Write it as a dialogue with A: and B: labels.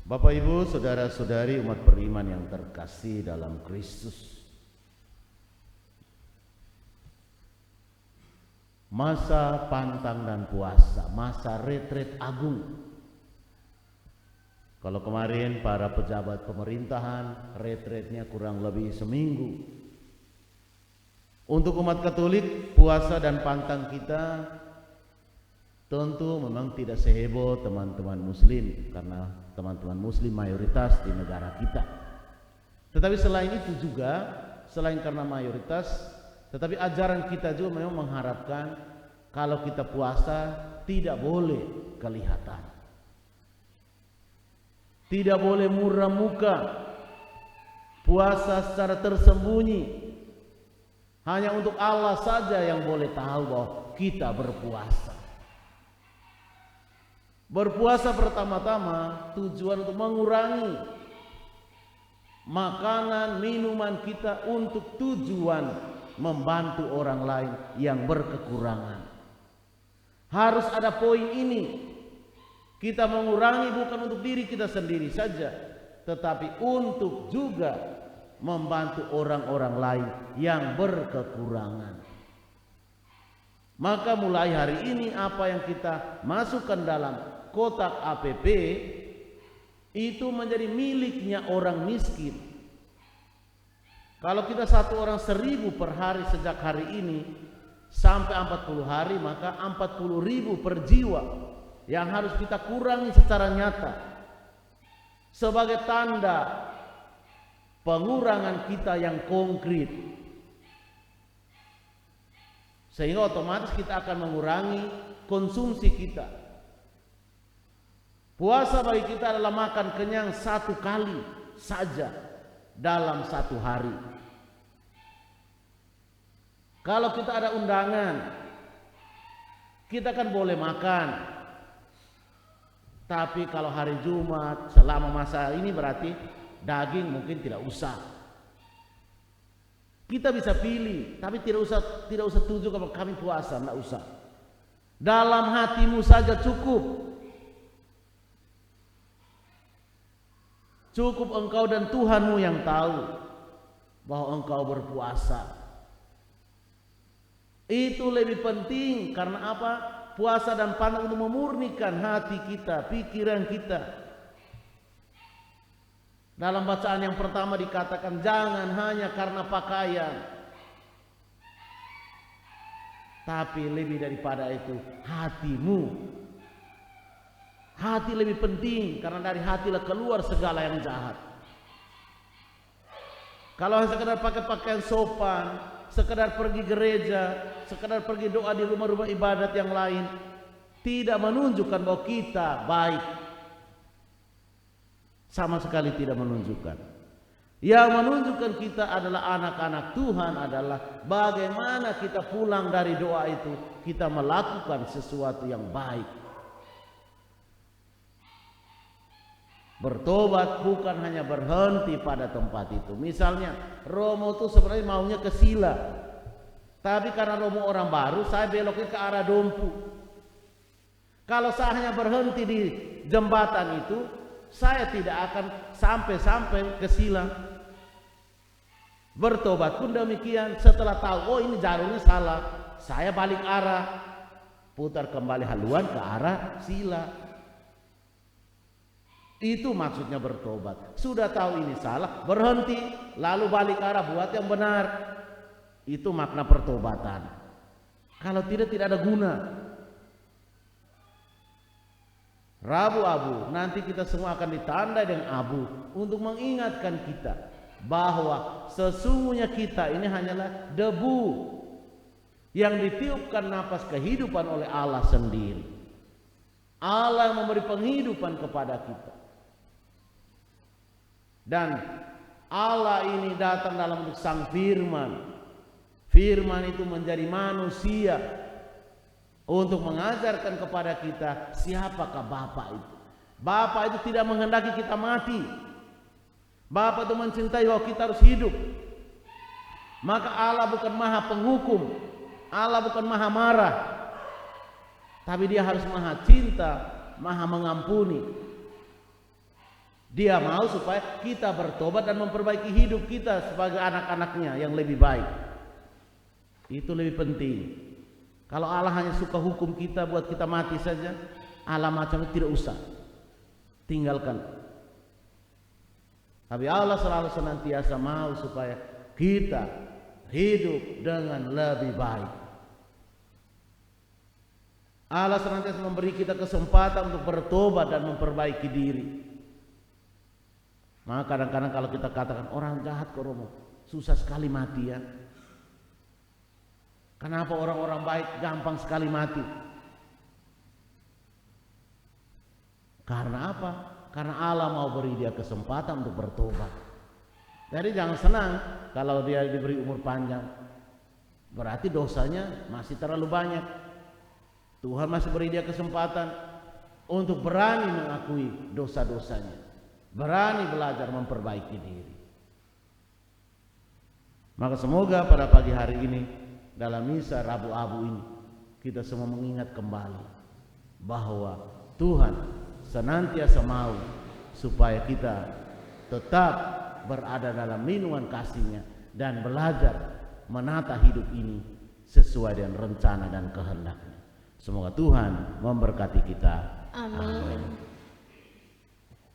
A: Bapak Ibu, saudara-saudari umat beriman yang terkasih dalam Kristus. Masa pantang dan puasa, masa retret agung. Kalau kemarin para pejabat pemerintahan retretnya kurang lebih seminggu. Untuk umat Katolik, puasa dan pantang kita tentu memang tidak seheboh teman-teman Muslim, karena teman-teman Muslim mayoritas di negara kita. Tetapi selain itu juga, selain karena mayoritas, tetapi ajaran kita juga memang mengharapkan kalau kita puasa tidak boleh kelihatan, tidak boleh murah muka, puasa secara tersembunyi. Hanya untuk Allah saja yang boleh tahu bahwa kita berpuasa. Berpuasa pertama-tama tujuan untuk mengurangi makanan, minuman kita untuk tujuan membantu orang lain yang berkekurangan. Harus ada poin ini. Kita mengurangi bukan untuk diri kita sendiri saja, tetapi untuk juga membantu orang-orang lain yang berkekurangan. Maka mulai hari ini apa yang kita masukkan dalam kotak APP itu menjadi miliknya orang miskin. Kalau kita satu orang 1.000 per hari sejak hari ini sampai 40 hari, maka 40.000 per jiwa yang harus kita kurangi secara nyata sebagai tanda pengurangan kita yang konkret, sehingga otomatis kita akan mengurangi konsumsi kita. Puasa bagi kita adalah makan kenyang 1 kali saja dalam 1 hari. Kalau kita ada undangan, kita kan boleh makan. Tapi kalau hari Jumat selama masa ini berarti daging mungkin tidak usah. Kita bisa pilih, tapi tidak usah tuju kalau kami puasa, tidak usah. Dalam hatimu saja cukup. Cukup engkau dan Tuhanmu yang tahu bahwa engkau berpuasa. Itu lebih penting. Karena apa? Puasa dan pantang untuk memurnikan hati kita, pikiran kita. Dalam bacaan yang pertama dikatakan jangan hanya karena pakaian, tapi lebih daripada itu hatimu. Hati lebih penting, karena dari hatilah keluar segala yang jahat. Kalau sekedar pakai pakaian sopan, sekedar pergi gereja, sekedar pergi doa di rumah-rumah ibadat yang lain, tidak menunjukkan bahwa kita baik. Sama sekali tidak menunjukkan. Yang menunjukkan kita adalah anak-anak Tuhan adalah bagaimana kita pulang dari doa itu, kita melakukan sesuatu yang baik. Bertobat bukan hanya berhenti pada tempat itu. Misalnya Romo itu sebenarnya maunya ke Sila, tapi karena Romo orang baru, saya beloknya ke arah Dompu. Kalau saya hanya berhenti di jembatan itu, saya tidak akan sampai ke Sila. Bertobat pun demikian. Setelah tahu, oh ini jalurnya salah, saya balik arah, putar kembali haluan ke arah Sila. Itu maksudnya bertobat. Sudah tahu ini salah, berhenti, lalu balik arah, buat yang benar. Itu makna pertobatan. Kalau tidak ada guna. Rabu-abu, nanti kita semua akan ditandai dengan abu untuk mengingatkan kita bahwa sesungguhnya kita ini hanyalah debu yang ditiupkan napas kehidupan oleh Allah sendiri. Allah memberi penghidupan kepada kita. Dan Allah ini datang dalam bentuk Sang Firman. Firman itu menjadi manusia untuk mengajarkan kepada kita siapakah Bapa itu. Bapa itu tidak menghendaki kita mati. Bapa itu mencintai bahwa kita harus hidup. Maka Allah bukan maha penghukum, Allah bukan maha marah, tapi Dia harus maha cinta, maha mengampuni. Dia mau supaya kita bertobat dan memperbaiki hidup kita sebagai anak-anaknya yang lebih baik. Itu lebih penting. Kalau Allah hanya suka hukum kita buat kita mati saja, Allah macam itu tidak usah, tinggalkan. Tapi Allah selalu senantiasa mau supaya kita hidup dengan lebih baik. Allah senantiasa memberi kita kesempatan untuk bertobat dan memperbaiki diri. Maka kadang-kadang kalau kita katakan orang jahat kok Romo, susah sekali mati ya. Kenapa orang-orang baik gampang sekali mati? Karena apa? Karena Allah mau beri dia kesempatan untuk bertobat. Jadi jangan senang kalau dia diberi umur panjang. Berarti dosanya masih terlalu banyak. Tuhan masih beri dia kesempatan untuk berani mengakui dosa-dosanya, berani belajar memperbaiki diri. Maka semoga pada pagi hari ini dalam misa Rabu Abu ini kita semua mengingat kembali bahwa Tuhan senantiasa mau supaya kita tetap berada dalam lindungan kasih-Nya dan belajar menata hidup ini sesuai dengan rencana dan kehendak-Nya. Semoga Tuhan memberkati kita.
B: Amin.